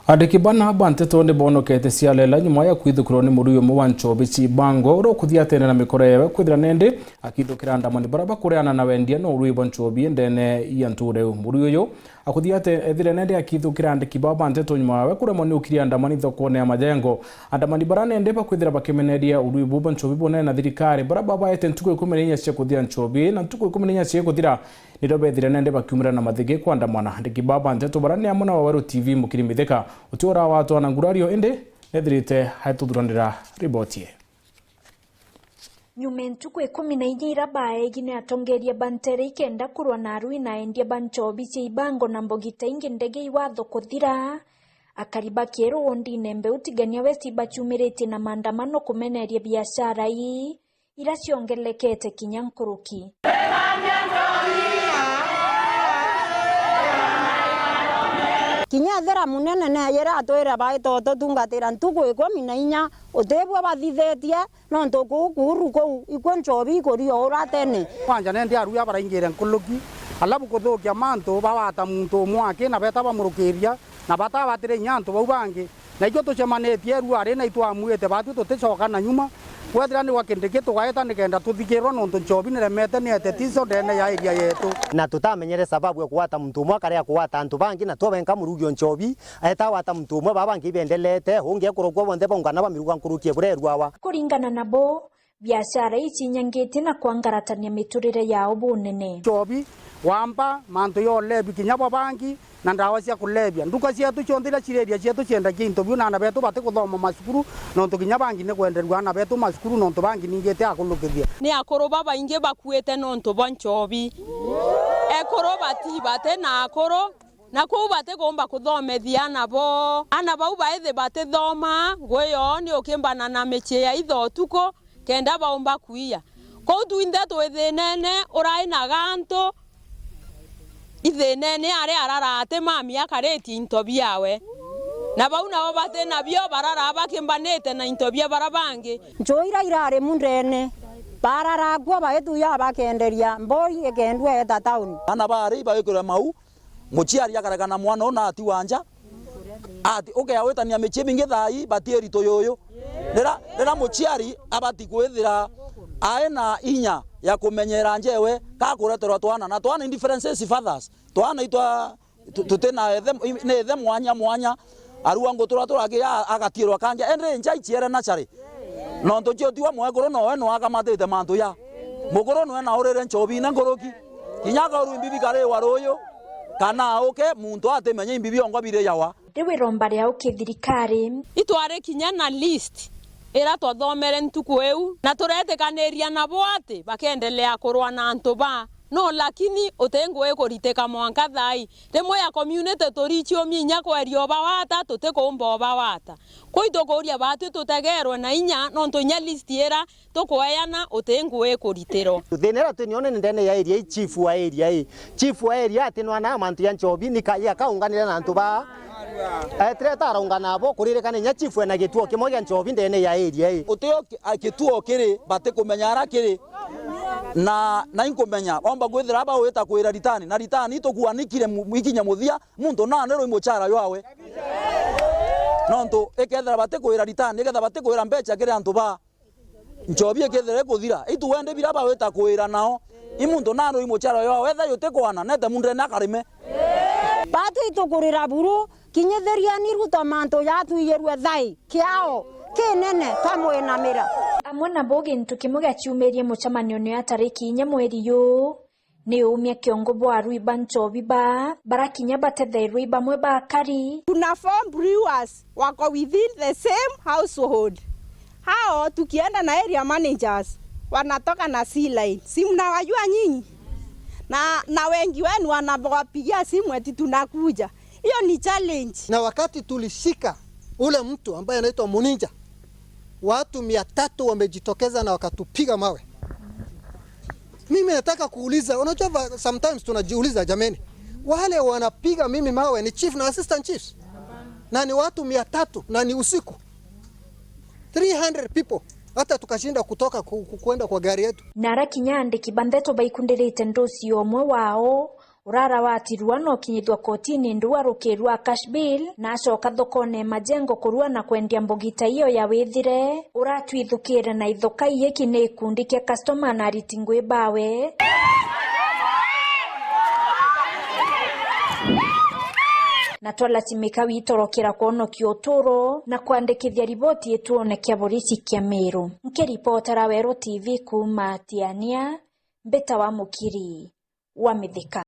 Adekibana banteto ne bono kete sialela nyuma ya kwithukiro ni muruyo muwancho bichi bango ro kuthia tene na mikoro yewe kwithira nende akithukira ndamani baraba kureana na wendia no ruyo bancho bi ndene yanture muruyo yo akuthia te ethire nende akithukira Adekiba banteto nyuma ya kuremo ni ukiria ndamani thoko ne majengo andamani barane ndeba kwithira bakemeneria uruyo bancho bibone na thirikari baraba baete ntuko 14 cia kuthia nchobi na ntuko 14 cia kuthira nirobe ethire nende bakiumira na mathige kwa ndamana Adekiba banteto barane amuna wa Waweru TV mukiri mitheka utora watu anangurario ende nethirite haituthurandira riboti Nyumentu kwe 14 irabae gine atongeria bantere ikenda kurwa na arui na endia banchobi cia ibango na mbogita ingi ndege iwatho kuthira akariba kieru wondi nembe utigania westi bachumirite na maandamano kumeneria biashara hii ila ciongelekete kinyankuruki Kinya munene na yera atwira bai toto tungatira ntuku 14 utebwa bathithetie no ntuku kuru ko ikonchobi kori ora tene kwanja nende aruya baraingire nkuluki alabu kuthukia mantu bawata muntu mwake na beta bamurukiria na bata batire nyantu bau bangi na ikyo tuchemanetie ru ari na itwamwete batu tuticoka na nyuma kwethira ni wakindike tugaeta nikenda tuthikirwa no nchobi ni remete ni etetiso ndene ya area yetu na tutamenyere sababu ya kuwata mtu mwa kare ya kuwata antu bangi na tobenka murugyo nchobi eta wata mtu mwa babangi bendelete hunge kurugwa bonde bongana bamiruga nkurukie burerwawa kuringana nabo biashara ici nyangite na kwangaratania miturire yao bunene nchobi wamba mantu yo lebi kinyabo bangi na ndawa cia kulebya nduka cia tu chondira cireria cia tu cienda kinto biuna na betu bate kuthoma masukuru no tukinya bangi ne kwenderwa na betu masukuru no to bangi ningete akulukithia ni akoro baba inge bakuete no nto bonchobi ekoro bati bate na akoro na ko bate gomba kuthomethia nabo anaba ubaethe bate thoma gweyo ni ukimbana na meche ya ithotuko kenda baomba kuia ko tuinde twethenene urai na ganto ithenene are ararate mami akareti intobiawe na bauna babate nabyo barara bakimbanete na intobia barabange njoira irare mundene bararagwa baetu ya bakenderia mboi ekendwe eta town ana bari baikura mau muchiari yakaragana mwana ona ati wanja ati okay awetania mechie binge thai batieri toyoyo rera muchiari abati kwethira aena inya ya kumenyera njewe ka kureterwa twana na twana indifferences fathers twana itwa tutena ethe mwanya aruwa ngotura turage agatirwa kanje endre nja ichiere na chari no ntocho tiwa mwekoro no eno akamatete mantu ya mukoro no ena orere nchobi na ngoroki kinyaga ru imbibi kare waroyo kana oke muntu atemenye imbibi ongo bire yawa dewe rombare au kithirikari itware kinya na list era twathomere ntuku eu na turetekaneria nabo ati bakendelea kurwa na antuba no lakini utengo ekuriteka mwanka thai rimwe ya community torichio minya kwerio bawata tutekomba bawata koito koria batu tutegerwe na inya no ntonya list era tukoyana utengo ekuritero thenera tunione ndene ya area chief wa area atinwana mantu ya nchobi nikaya kaunganira na antuba treta arungana abo kuririkana nya chief na gituo kimwe gya nchobi ndene ya area uteo akituo kiri bate kumenya ara kiri na inkumenya omba gwithira aba weta kwira ritani na ritani tukuanikire mwikinya muthia muntu na nero imochara yawe nonto ekethera bate kwira ritani ekethera bate kwira mbecha kire antu ba nchobi ekethera kuthira itu wende biraba weta kwira nao imuntu na nero imochara yawe etha yote kwana nete mundre na karime batu itukurira buru kinyetheria ni ruta manto yatu yerwe thai kiao kinene kamwe na mira amwe na boge ntukimo gachumerie muchamanio ya tariki 4 mweri yu ni umia kiongo bwa Ruiba Nchobi barakinya batethei Ruiba mwe bakari tuna form brewers wako within the same household hao tukienda na area managers wanatoka na C-line si mnawajua nyinyi na wengi wenu wanawapigia simu eti tunakuja hiyo ni challenge na wakati tulishika ule mtu ambaye anaitwa Muninja watu 300 wamejitokeza na wakatupiga mawe. Mimi nataka kuuliza, unajua sometimes tunajiuliza jameni, wale wanapiga mimi mawe ni chief na assistant chiefs. Na ni watu 300 na ni usiku. 300 people. Hata tukashinda kutoka kwenda kwa gari yetu. Nara kinyande kibandeto baikundirite ndosi omwe wao urara watirwa no kinyithwa kotini ndua rukirwa cash bill na acoka thokone majengo kurua na kwendia mbogita iyo ya withire uratwithukire na ithoka iyeki ni ikundi kia customer na ritingwe bawe na twalatimika witorokera kuonokio uturo na kwandikithia riboti etuonekia borisi kia Meru. Nkiripotera Wero TV kuma Tiania, Mbeta wa Mukiri wa Mithika.